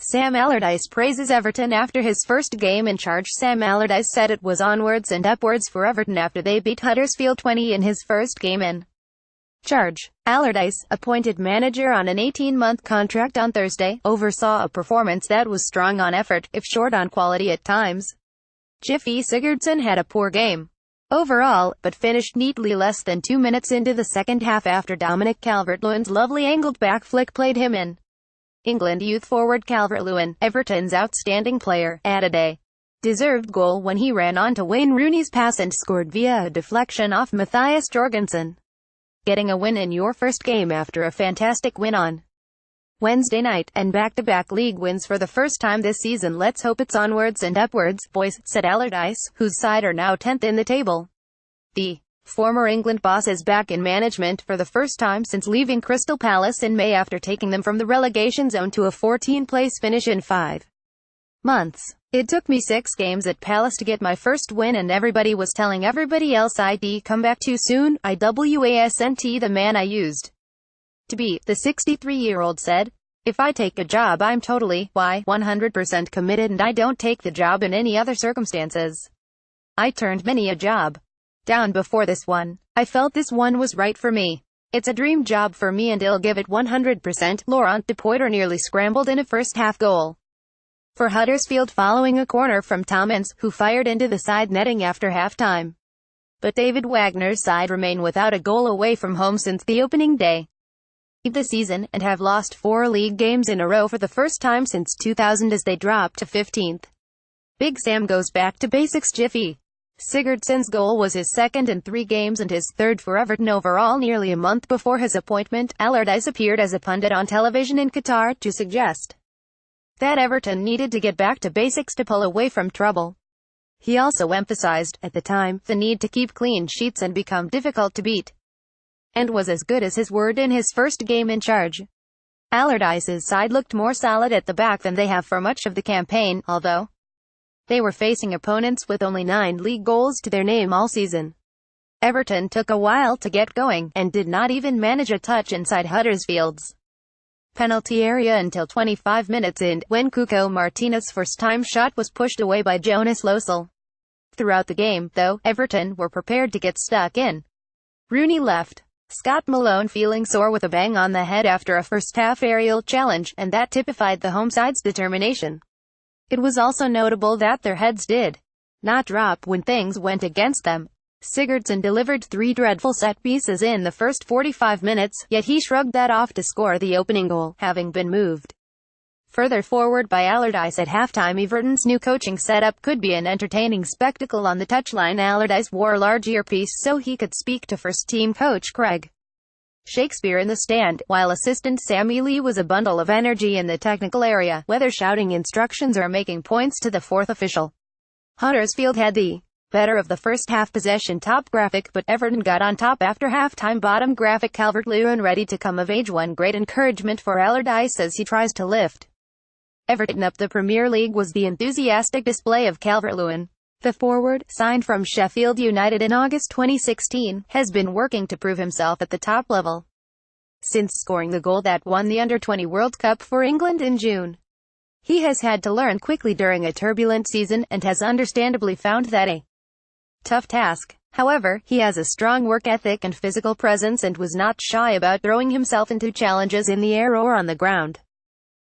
Sam Allardyce praises Everton after his first game in charge. Sam Allardyce said it was onwards and upwards for Everton after they beat Huddersfield 20 in his first game in charge. Allardyce, appointed manager on an 18-month contract on Thursday, oversaw a performance that was strong on effort, if short on quality at times. Gylfi Sigurdsson had a poor game overall, but finished neatly less than 2 minutes into the second half after Dominic Calvert-Lewin's lovely angled back flick played him in. England youth forward Calvert-Lewin, Everton's outstanding player, added a deserved goal when he ran on to Wayne Rooney's pass and scored via a deflection off Mathias Jorgensen. Getting a win in your first game after a fantastic win on Wednesday night, and back-to-back league wins for the first time this season. Let's hope it's onwards and upwards, boys, said Allardyce, whose side are now 10th in the table. The former England boss is back in management for the first time since leaving Crystal Palace in May after taking them from the relegation zone to a 14th-place finish in 5 months. It took me 6 games at Palace to get my first win, and everybody was telling everybody else I'd come back too soon. Wasn't the man I used to be, the 63-year-old said. If I take a job, I'm totally, 100% committed, and I don't take the job in any other circumstances. I turned many a job down before this one. I felt this one was right for me. It's a dream job for me and I'll give it 100%. Laurent Depoitre nearly scrambled in a first-half goal for Huddersfield following a corner from Thomas, who fired into the side netting after half-time. But David Wagner's side remain without a goal away from home since the opening day of the season, and have lost 4 league games in a row for the first time since 2000 as they dropped to 15th. Big Sam goes back to basics. Gylfi Sigurdsson's goal was his second in 3 games and his third for Everton overall. Nearly a month before his appointment, Allardyce appeared as a pundit on television in Qatar to suggest that Everton needed to get back to basics to pull away from trouble. He also emphasized, at the time, the need to keep clean sheets and become difficult to beat, and was as good as his word in his first game in charge. Allardyce's side looked more solid at the back than they have for much of the campaign, although they were facing opponents with only 9 league goals to their name all season. Everton took a while to get going, and did not even manage a touch inside Huddersfield's penalty area until 25 minutes in, when Cuco Martinez's first-time shot was pushed away by Jonas Losel. Throughout the game, though, Everton were prepared to get stuck in. Rooney left Scott Malone feeling sore with a bang on the head after a first-half aerial challenge, and that typified the home side's determination. It was also notable that their heads did not drop when things went against them. Sigurdsson delivered 3 dreadful set pieces in the first 45 minutes, yet he shrugged that off to score the opening goal, having been moved further forward by Allardyce at halftime. Everton's new coaching setup could be an entertaining spectacle on the touchline. Allardyce wore a large earpiece so he could speak to first-team coach Craig Shakespeare in the stand, while assistant Sammy Lee was a bundle of energy in the technical area, whether shouting instructions or making points to the 4th official. Huddersfield had the better of the first-half possession. Top graphic, but Everton got on top after half-time. Bottom graphic. Calvert-Lewin ready to come of age. One great encouragement for Allardyce as he tries to lift Everton up the Premier League was the enthusiastic display of Calvert-Lewin. The forward, signed from Sheffield United in August 2016, has been working to prove himself at the top level since scoring the goal that won the Under-20 World Cup for England in June. He has had to learn quickly during a turbulent season, and has understandably found that a tough task. However, he has a strong work ethic and physical presence, and was not shy about throwing himself into challenges in the air or on the ground.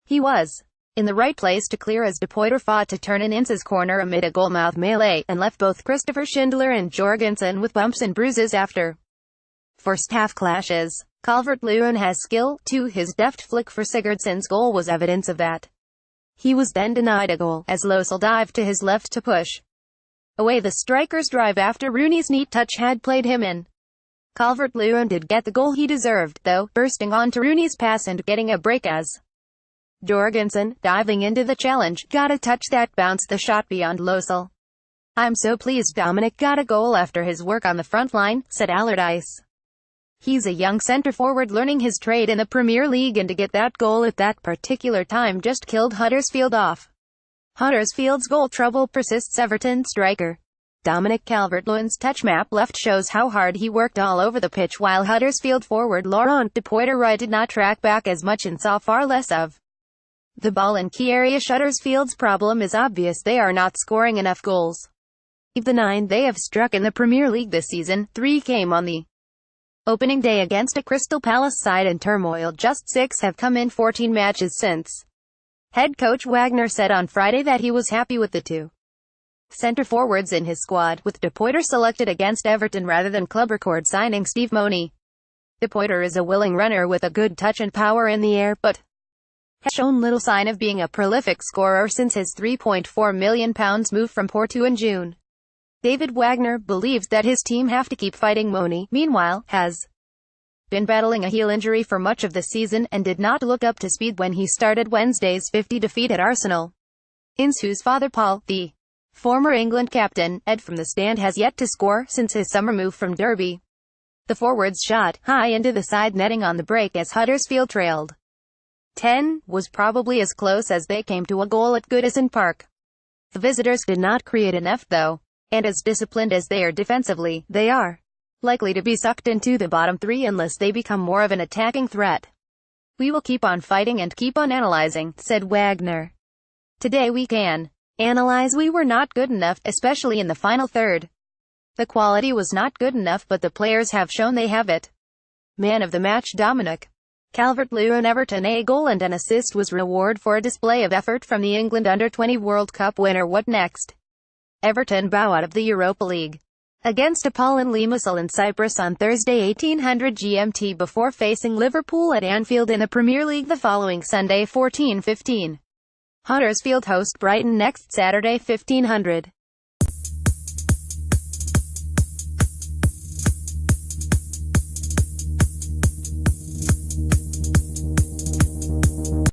He was in the right place to clear as Depoitre fought to turn an Ince's corner amid a goalmouth melee, and left both Christopher Schindler and Jorgensen with bumps and bruises after first-half clashes. Calvert-Lewin has skill, too. His deft flick for Sigurdsson's goal was evidence of that. He was then denied a goal, as Losel dived to his left to push away the striker's drive after Rooney's neat touch had played him in. Calvert-Lewin did get the goal he deserved, though, bursting onto Rooney's pass and getting a break as Jorgensen, diving into the challenge, got a touch that bounced the shot beyond Losel. I'm so pleased Dominic got a goal after his work on the front line, said Allardyce. He's a young centre-forward learning his trade in the Premier League, and to get that goal at that particular time just killed Huddersfield off. Huddersfield's goal trouble persists. Everton striker Dominic Calvert-Lewin's touch map left shows how hard he worked all over the pitch, while Huddersfield forward Laurent Depoitre right did not track back as much and saw far less of the ball in key area. Huddersfield's problem is obvious: they are not scoring enough goals. Of the 9 they have struck in the Premier League this season, 3 came on the opening day against a Crystal Palace side in turmoil. Just 6 have come in 14 matches since. Head coach Wagner said on Friday that he was happy with the 2 centre forwards in his squad, with De Poiter selected against Everton rather than club record signing Steve Money. De Poiter is a willing runner with a good touch and power in the air, but has shown little sign of being a prolific scorer since his £3.4 million move from Porto in June. David Wagner believes that his team have to keep fighting. Money, meanwhile, has been battling a heel injury for much of the season, and did not look up to speed when he started Wednesday's 50 defeat at Arsenal. Insu's father Paul, the former England captain, Ed from the stand, has yet to score since his summer move from Derby. The forwards shot high into the side netting on the break as Huddersfield trailed 10, was probably as close as they came to a goal at Goodison Park. The visitors did not create enough though, and as disciplined as they are defensively, they are likely to be sucked into the bottom 3 unless they become more of an attacking threat. "We will keep on fighting and keep on analyzing," said Wagner. "Today we can analyze. We were not good enough, especially in the final third. The quality was not good enough, but the players have shown they have it." Man of the match Dominic Calvert-Lewin. Everton. A goal and an assist was reward for a display of effort from the England Under-20 World Cup winner. What next? Everton bow out of the Europa League against Apollon Limassol in Cyprus on Thursday 1800 GMT before facing Liverpool at Anfield in the Premier League the following Sunday 14:15. Huddersfield host Brighton next Saturday 1500.